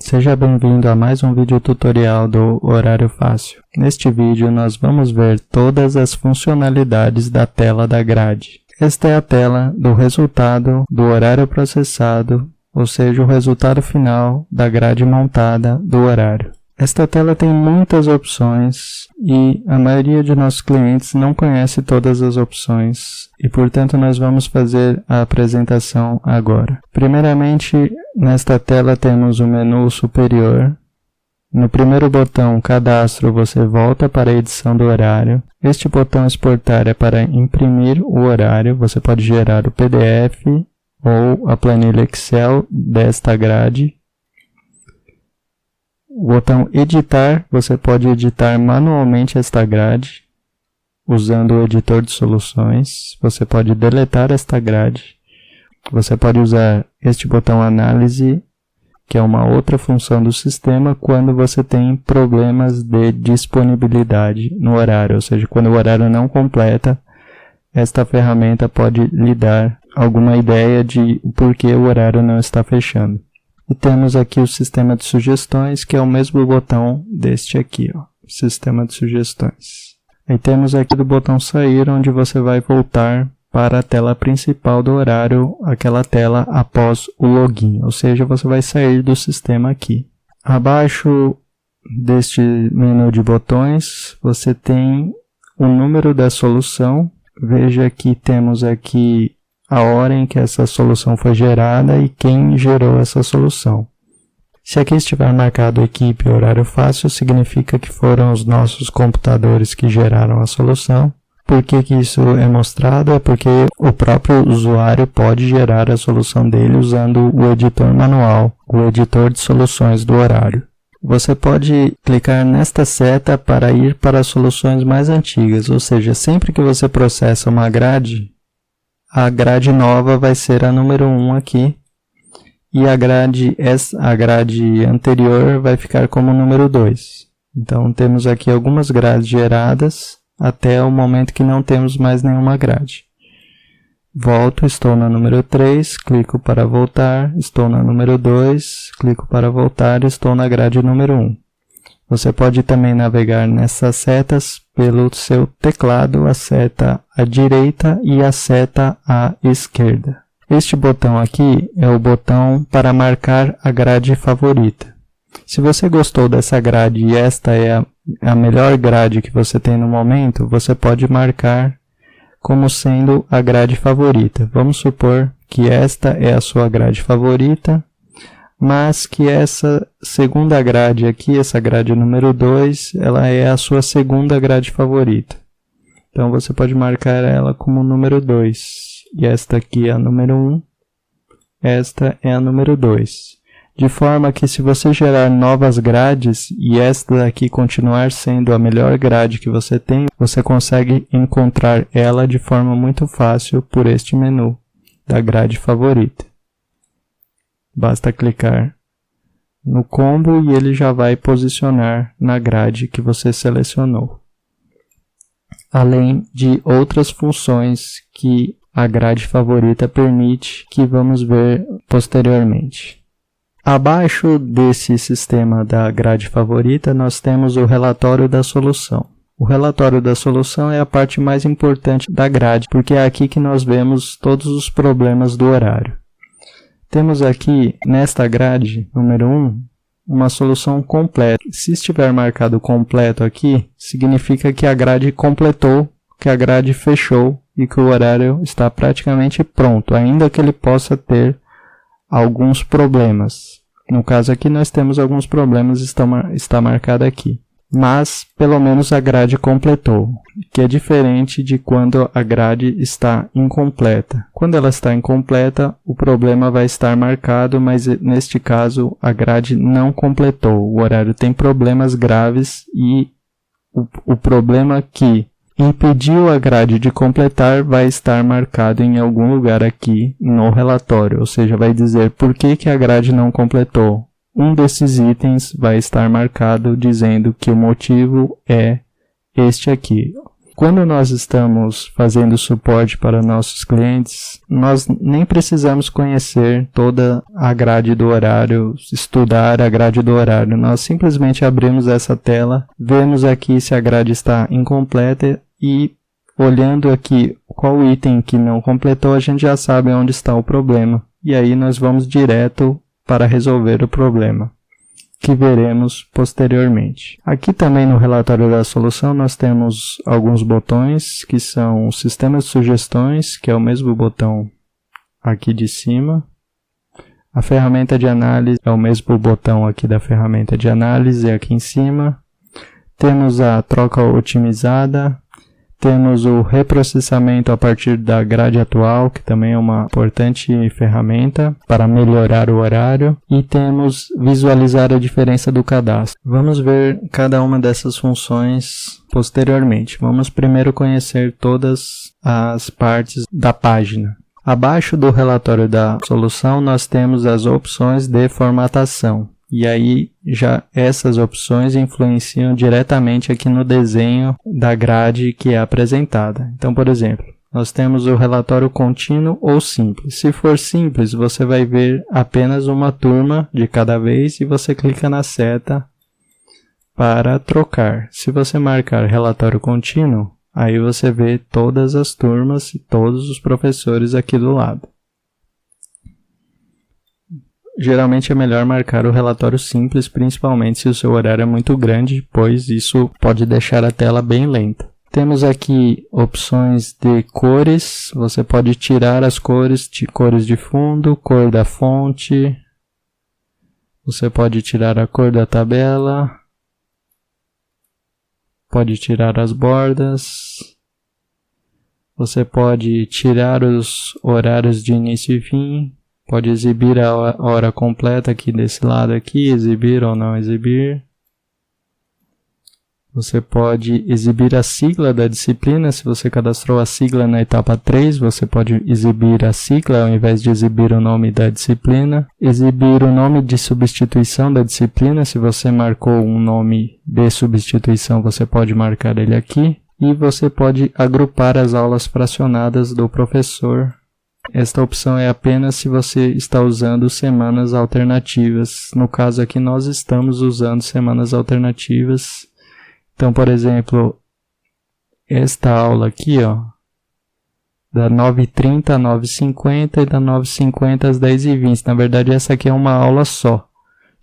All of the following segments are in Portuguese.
Seja bem-vindo a mais um vídeo tutorial do Horário Fácil. Neste vídeo nós vamos ver todas as funcionalidades da tela da grade. Esta é a tela do resultado do horário processado, ou seja, o resultado final da grade montada do horário. Esta tela tem muitas opções e a maioria de nossos clientes não conhece todas as opções e, portanto, nós vamos fazer a apresentação agora. Primeiramente, nesta tela temos o menu superior. No primeiro botão, Cadastro, você volta para a edição do horário. Este botão Exportar é para imprimir o horário. Você pode gerar o PDF ou a planilha Excel desta grade. O botão Editar, você pode editar manualmente esta grade, usando o editor de soluções. Você pode deletar esta grade. Você pode usar este botão Análise, que é uma outra função do sistema, quando você tem problemas de disponibilidade no horário, ou seja, quando o horário não completa, esta ferramenta pode lhe dar alguma ideia de por que o horário não está fechando. E temos aqui o sistema de sugestões, que é o mesmo botão deste aqui, ó, sistema de sugestões. E temos aqui o botão sair, onde você vai voltar para a tela principal do horário, aquela tela após o login, ou seja, você vai sair do sistema aqui. Abaixo deste menu de botões, você tem o número da solução. Veja que temos aqui a hora em que essa solução foi gerada e quem gerou essa solução. Se aqui estiver marcado equipe horário fácil, significa que foram os nossos computadores que geraram a solução. Por que isso é mostrado? É porque o próprio usuário pode gerar a solução dele usando o editor manual, o editor de soluções do horário. Você pode clicar nesta seta para ir para as soluções mais antigas, ou seja, sempre que você processa uma grade, a grade nova vai ser a número 1 aqui, e a grade anterior vai ficar como número 2. Então, temos aqui algumas grades geradas, até o momento que não temos mais nenhuma grade. Volto, estou na número 3, clico para voltar, estou na número 2, clico para voltar, estou na grade número 1. Você pode também navegar nessas setas pelo seu teclado, a seta à direita e a seta à esquerda. Este botão aqui é o botão para marcar a grade favorita. Se você gostou dessa grade e esta é a melhor grade que você tem no momento, você pode marcar como sendo a grade favorita. Vamos supor que esta é a sua grade favorita, mas que essa segunda grade aqui, essa grade número 2, ela é a sua segunda grade favorita. Então você pode marcar ela como número 2. E esta aqui é a número 1, esta é a número 2. De forma que se você gerar novas grades e esta daqui continuar sendo a melhor grade que você tem, você consegue encontrar ela de forma muito fácil por este menu da grade favorita. Basta clicar no combo e ele já vai posicionar na grade que você selecionou. Além de outras funções que a grade favorita permite, que vamos ver posteriormente. Abaixo desse sistema da grade favorita, nós temos o relatório da solução. O relatório da solução é a parte mais importante da grade, porque é aqui que nós vemos todos os problemas do horário. Temos aqui, nesta grade, número 1, uma solução completa. Se estiver marcado completo aqui, significa que a grade completou, que a grade fechou e que o horário está praticamente pronto, ainda que ele possa ter alguns problemas. No caso aqui, nós temos alguns problemas, está marcado aqui. Mas, pelo menos, a grade completou, que é diferente de quando a grade está incompleta. Quando ela está incompleta, o problema vai estar marcado, mas neste caso, a grade não completou. O horário tem problemas graves e o problema que impediu a grade de completar vai estar marcado em algum lugar aqui no relatório, ou seja, vai dizer por que a grade não completou. Um desses itens vai estar marcado dizendo que o motivo é este aqui. Quando nós estamos fazendo suporte para nossos clientes, nós nem precisamos conhecer toda a grade do horário, estudar a grade do horário. Nós simplesmente abrimos essa tela, vemos aqui se a grade está incompleta e olhando aqui qual item que não completou, a gente já sabe onde está o problema. E aí nós vamos direto para resolver o problema, que veremos posteriormente. Aqui também no relatório da solução nós temos alguns botões que são o sistema de sugestões, que é o mesmo botão aqui de cima. A ferramenta de análise é o mesmo botão aqui da ferramenta de análise aqui em cima. Temos a troca otimizada. Temos o reprocessamento a partir da grade atual, que também é uma importante ferramenta para melhorar o horário. E temos visualizar a diferença do cadastro. Vamos ver cada uma dessas funções posteriormente. Vamos primeiro conhecer todas as partes da página. Abaixo do relatório da solução, nós temos as opções de formatação. E aí, já essas opções influenciam diretamente aqui no desenho da grade que é apresentada. Então, por exemplo, nós temos o relatório contínuo ou simples. Se for simples, você vai ver apenas uma turma de cada vez e você clica na seta para trocar. Se você marcar relatório contínuo, aí você vê todas as turmas e todos os professores aqui do lado. Geralmente é melhor marcar o relatório simples, principalmente se o seu horário é muito grande, pois isso pode deixar a tela bem lenta. Temos aqui opções de cores, você pode tirar as cores de fundo, cor da fonte, você pode tirar a cor da tabela, pode tirar as bordas, você pode tirar os horários de início e fim, pode exibir a hora completa aqui desse lado aqui, exibir ou não exibir. Você pode exibir a sigla da disciplina, se você cadastrou a sigla na etapa 3, você pode exibir a sigla ao invés de exibir o nome da disciplina. Exibir o nome de substituição da disciplina, se você marcou um nome de substituição, você pode marcar ele aqui. E você pode agrupar as aulas fracionadas do professor. Esta opção é apenas se você está usando semanas alternativas. No caso aqui nós estamos usando semanas alternativas. Então, por exemplo, esta aula aqui, ó, da 9h30 a 9h50 e da 9h50 às 10h20. Na verdade, essa aqui é uma aula só.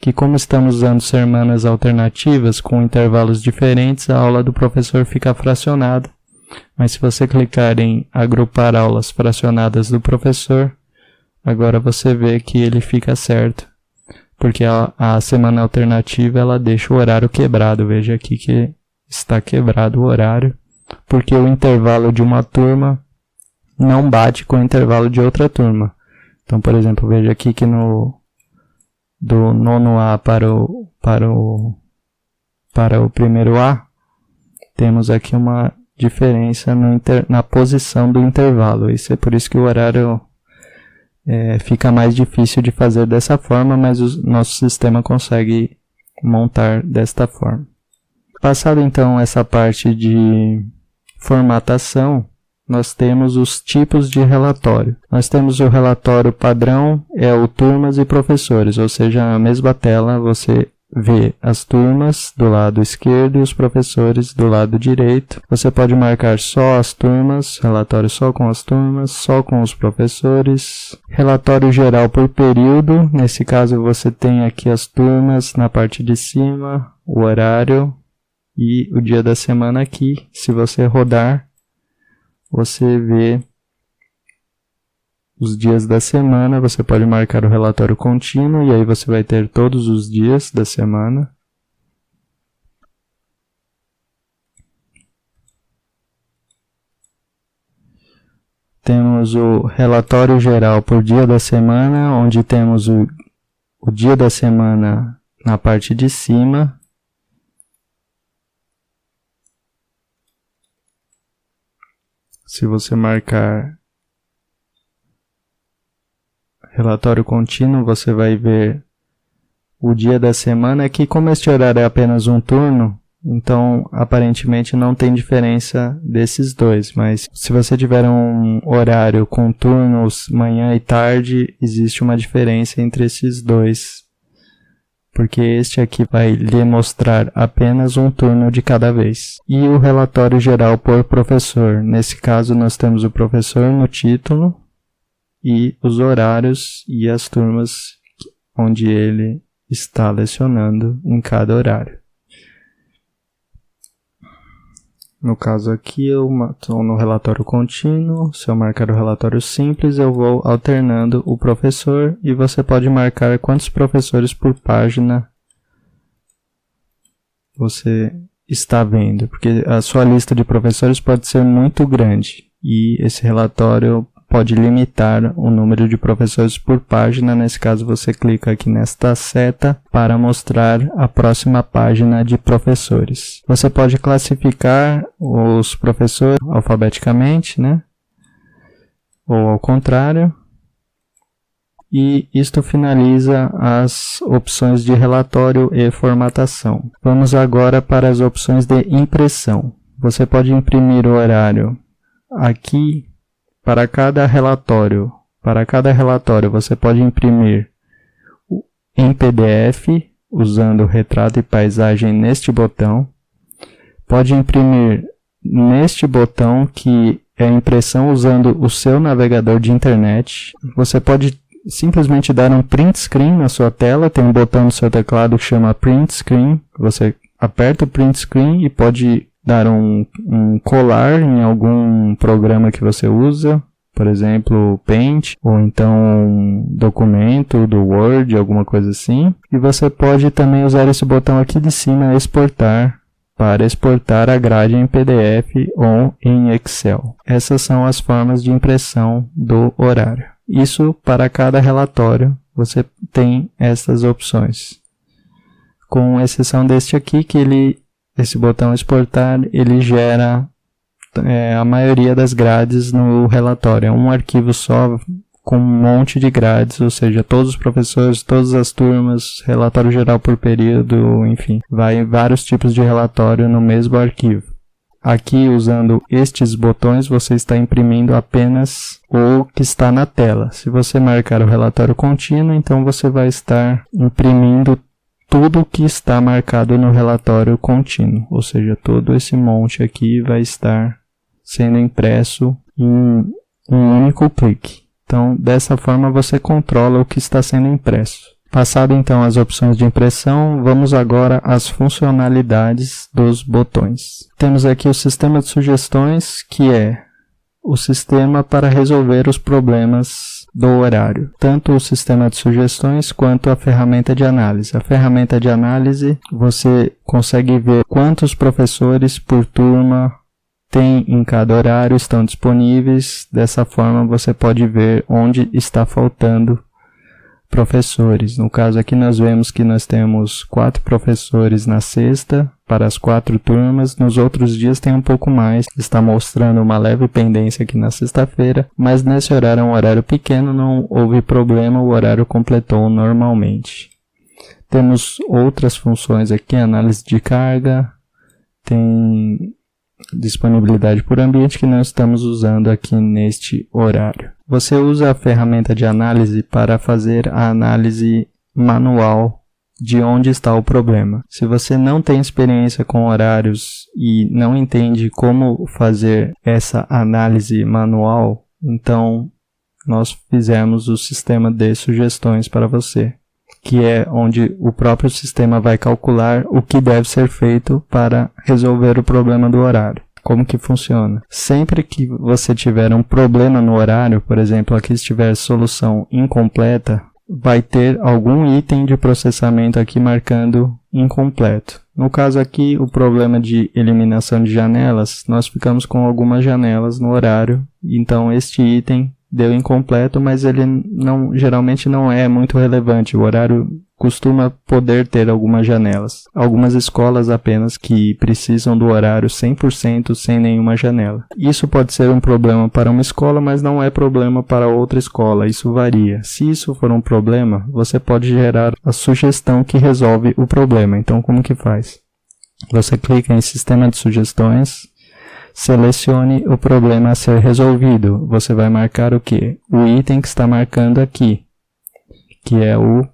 Que como estamos usando semanas alternativas com intervalos diferentes, a aula do professor fica fracionada. Mas se você clicar em agrupar aulas fracionadas do professor, agora você vê que ele fica certo. Porque a semana alternativa ela deixa o horário quebrado. Veja aqui que está quebrado o horário, porque o intervalo de uma turma não bate com o intervalo de outra turma. Então, por exemplo, veja aqui que do nono A para o primeiro A, temos aqui uma diferença na posição do intervalo. Isso é por isso que o horário fica mais difícil de fazer dessa forma, mas o nosso sistema consegue montar desta forma. Passado então essa parte de formatação, nós temos os tipos de relatório. Nós temos o relatório padrão, é o turmas e professores, ou seja, na mesma tela você vê as turmas do lado esquerdo e os professores do lado direito. Você pode marcar só as turmas, relatório só com as turmas, só com os professores. Relatório geral por período, nesse caso você tem aqui as turmas na parte de cima, o horário e o dia da semana aqui. Se você rodar, você vê os dias da semana, você pode marcar o relatório contínuo e aí você vai ter todos os dias da semana. Temos o relatório geral por dia da semana, onde temos o dia da semana na parte de cima. Se você marcar relatório contínuo, você vai ver o dia da semana. Aqui, como este horário é apenas um turno, Então, aparentemente não tem diferença desses dois, mas se você tiver um horário com turnos manhã e tarde, existe uma diferença entre esses dois, porque este aqui vai lhe mostrar apenas um turno de cada vez. E o relatório geral por professor. Nesse caso, nós temos o professor no título e os horários e as turmas onde ele está lecionando em cada horário. No caso aqui, eu estou no relatório contínuo. Se eu marcar o relatório simples, eu vou alternando o professor e você pode marcar quantos professores por página você está vendo, porque a sua lista de professores pode ser muito grande e esse relatório pode limitar o número de professores por página. Nesse caso, você clica aqui nesta seta para mostrar a próxima página de professores. Você pode classificar os professores alfabeticamente, né? Ou ao contrário. E isto finaliza as opções de relatório e formatação. Vamos agora para as opções de impressão. Você pode imprimir o horário aqui. Para cada relatório você pode imprimir em PDF, usando retrato e paisagem neste botão. Pode imprimir neste botão, que é a impressão usando o seu navegador de internet. Você pode simplesmente dar um print screen na sua tela, tem um botão no seu teclado que chama print screen. Você aperta o print screen e pode dar um colar em algum programa que você usa, por exemplo, Paint, ou então um documento do Word, alguma coisa assim. E você pode também usar esse botão aqui de cima, exportar, para exportar a grade em PDF ou em Excel. Essas são as formas de impressão do horário. Isso para cada relatório, você tem essas opções. Com exceção deste aqui, que esse botão exportar, ele gera a maioria das grades no relatório. É um arquivo só com um monte de grades, ou seja, todos os professores, todas as turmas, relatório geral por período, enfim, vai vários tipos de relatório no mesmo arquivo. Aqui, usando estes botões, você está imprimindo apenas o que está na tela. Se você marcar o relatório contínuo, então você vai estar imprimindo tudo que está marcado no relatório contínuo, ou seja, todo esse monte aqui vai estar sendo impresso em um único clique. Então, dessa forma você controla o que está sendo impresso. Passado então as opções de impressão, vamos agora às funcionalidades dos botões. Temos aqui o sistema de sugestões, que é o sistema para resolver os problemas do horário. Tanto o sistema de sugestões quanto a ferramenta de análise. A ferramenta de análise, você consegue ver quantos professores por turma tem em cada horário, estão disponíveis. Dessa forma você pode ver onde está faltando professores. No caso aqui nós vemos que nós temos 4 professores na sexta para as 4 turmas. Nos outros dias tem um pouco mais. Está mostrando uma leve pendência aqui na sexta-feira, mas nesse horário é um horário pequeno, não houve problema, o horário completou normalmente. Temos outras funções aqui, análise de carga, tem disponibilidade por ambiente, que nós estamos usando aqui neste horário. Você usa a ferramenta de análise para fazer a análise manual de onde está o problema. Se você não tem experiência com horários e não entende como fazer essa análise manual, então nós fizemos o sistema de sugestões para você, que é onde o próprio sistema vai calcular o que deve ser feito para resolver o problema do horário. Como que funciona? Sempre que você tiver um problema no horário, por exemplo, aqui estiver solução incompleta, vai ter algum item de processamento aqui marcando incompleto. No caso aqui, o problema de eliminação de janelas, nós ficamos com algumas janelas no horário, então este item deu incompleto, mas ele geralmente não é muito relevante. O horário costuma poder ter algumas janelas. Algumas escolas apenas que precisam do horário 100% sem nenhuma janela. Isso pode ser um problema para uma escola, mas não é problema para outra escola. Isso varia. Se isso for um problema, você pode gerar a sugestão que resolve o problema. Então, como que faz? Você clica em Sistema de Sugestões, selecione o problema a ser resolvido. Você vai marcar o quê? O item que está marcando aqui, que é o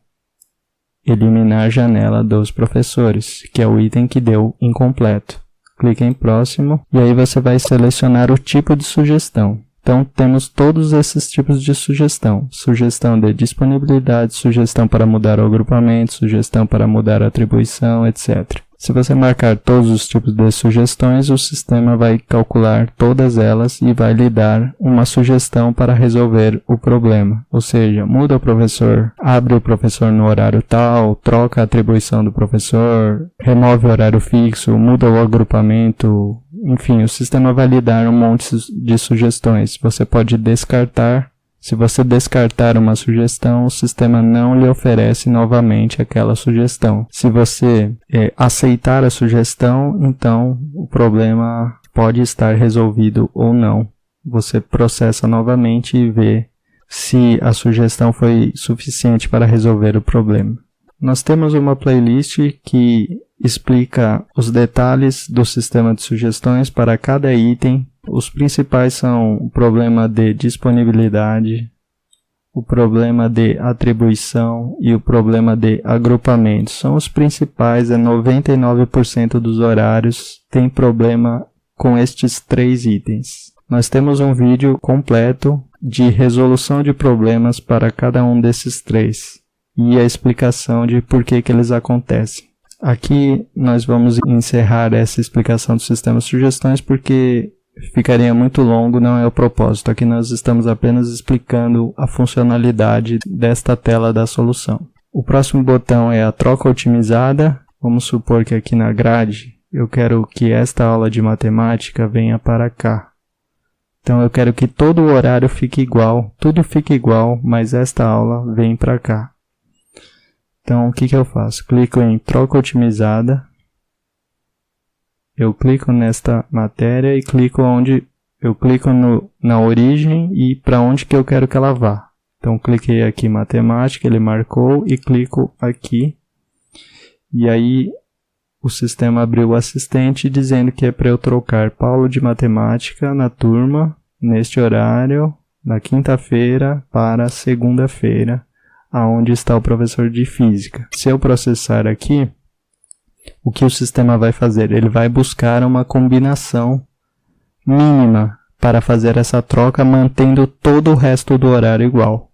eliminar janela dos professores, que é o item que deu incompleto. Clique em próximo e aí você vai selecionar o tipo de sugestão. Então temos todos esses tipos de sugestão. Sugestão de disponibilidade, sugestão para mudar o agrupamento, sugestão para mudar a atribuição, etc. Se você marcar todos os tipos de sugestões, o sistema vai calcular todas elas e vai lhe dar uma sugestão para resolver o problema. Ou seja, muda o professor, abre o professor no horário tal, troca a atribuição do professor, remove o horário fixo, muda o agrupamento. Enfim, o sistema vai lhe dar um monte de sugestões. Você pode descartar. Se você descartar uma sugestão, o sistema não lhe oferece novamente aquela sugestão. Se você aceitar a sugestão, então o problema pode estar resolvido ou não. Você processa novamente e vê se a sugestão foi suficiente para resolver o problema. Nós temos uma playlist que explica os detalhes do sistema de sugestões para cada item. Os principais são o problema de disponibilidade, o problema de atribuição e o problema de agrupamento. São os principais, 99% dos horários tem problema com estes 3 itens. Nós temos um vídeo completo de resolução de problemas para cada um desses 3 e a explicação de por que eles acontecem. Aqui nós vamos encerrar essa explicação do sistema de sugestões porque ficaria muito longo, não é o propósito. Aqui nós estamos apenas explicando a funcionalidade desta tela da solução. O próximo botão é a troca otimizada. Vamos supor que aqui na grade eu quero que esta aula de matemática venha para cá. Então eu quero que todo o horário fique igual, tudo fique igual, mas esta aula vem para cá. Então o que eu faço? Clico em troca otimizada. Eu clico nesta matéria e clico na origem e para onde que eu quero que ela vá. Então cliquei aqui matemática, ele marcou e clico aqui. E aí o sistema abriu o assistente dizendo que é para eu trocar Paulo de matemática na turma, neste horário, na quinta-feira para segunda-feira, aonde está o professor de física. Se eu processar aqui, o que o sistema vai fazer? Ele vai buscar uma combinação mínima para fazer essa troca, mantendo todo o resto do horário igual.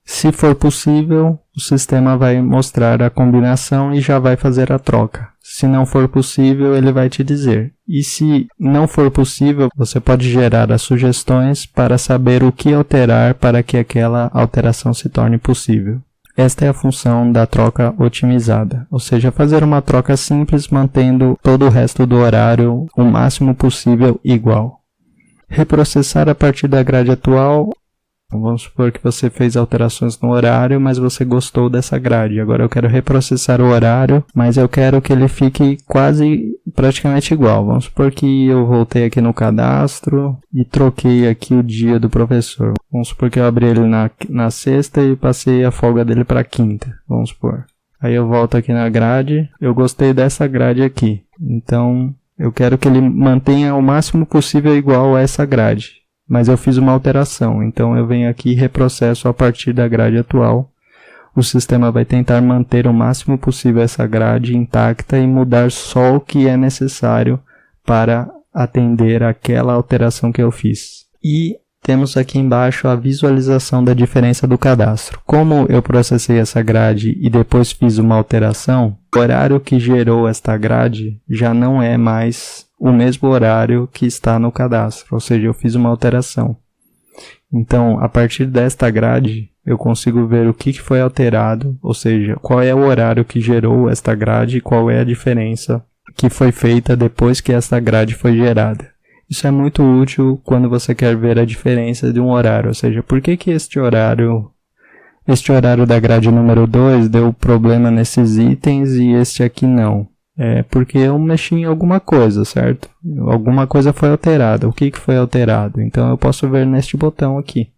Se for possível, o sistema vai mostrar a combinação e já vai fazer a troca. Se não for possível, ele vai te dizer. E se não for possível, você pode gerar as sugestões para saber o que alterar para que aquela alteração se torne possível. Esta é a função da troca otimizada, ou seja, fazer uma troca simples mantendo todo o resto do horário o máximo possível igual. Reprocessar a partir da grade atual. Vamos supor que você fez alterações no horário, mas você gostou dessa grade. Agora eu quero reprocessar o horário, mas eu quero que ele fique praticamente igual. Vamos supor que eu voltei aqui no cadastro e troquei aqui o dia do professor. Vamos supor que eu abri ele na sexta e passei a folga dele para quinta. Vamos supor. Aí eu volto aqui na grade. Eu gostei dessa grade aqui. Então eu quero que ele mantenha o máximo possível igual a essa grade. Mas eu fiz uma alteração, então eu venho aqui e reprocesso a partir da grade atual. O sistema vai tentar manter o máximo possível essa grade intacta e mudar só o que é necessário para atender aquela alteração que eu fiz. E temos aqui embaixo a visualização da diferença do cadastro. Como eu processei essa grade e depois fiz uma alteração, o horário que gerou esta grade já não é mais o mesmo horário que está no cadastro, ou seja, eu fiz uma alteração. Então, a partir desta grade, eu consigo ver o que foi alterado, ou seja, qual é o horário que gerou esta grade e qual é a diferença que foi feita depois que esta grade foi gerada. Isso é muito útil quando você quer ver a diferença de um horário, ou seja, por que este horário da grade número 2 deu problema nesses itens e este aqui não. É porque eu mexi em alguma coisa, certo? Alguma coisa foi alterada. O que foi alterado? Então eu posso ver neste botão aqui.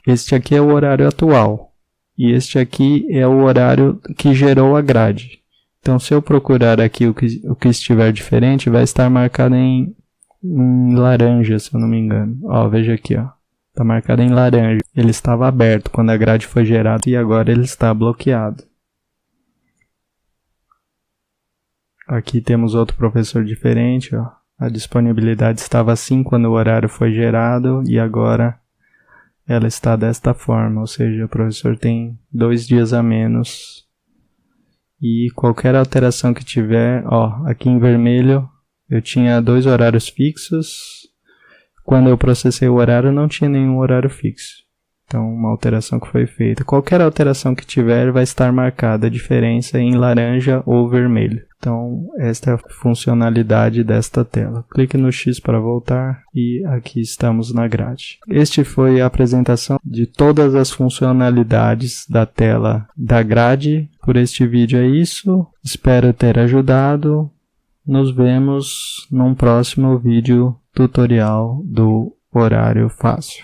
Este aqui é o horário atual. E este aqui é o horário que gerou a grade. Então, se eu procurar aqui o que estiver diferente, vai estar marcado em laranja, se eu não me engano. Ó, veja aqui, ó. Está marcado em laranja. Ele estava aberto quando a grade foi gerada e agora ele está bloqueado. Aqui temos outro professor diferente, ó. A disponibilidade estava assim quando o horário foi gerado e agora ela está desta forma, ou seja, o professor tem 2 dias a menos. E qualquer alteração que tiver, ó, aqui em vermelho eu tinha 2 horários fixos. Quando eu processei o horário não tinha nenhum horário fixo. Então, uma alteração que foi feita. Qualquer alteração que tiver vai estar marcada a diferença em laranja ou vermelho. Então, esta é a funcionalidade desta tela. Clique no X para voltar e aqui estamos na grade. Este foi a apresentação de todas as funcionalidades da tela da grade. Por este vídeo é isso. Espero ter ajudado. Nos vemos num próximo vídeo tutorial do Horário Fácil.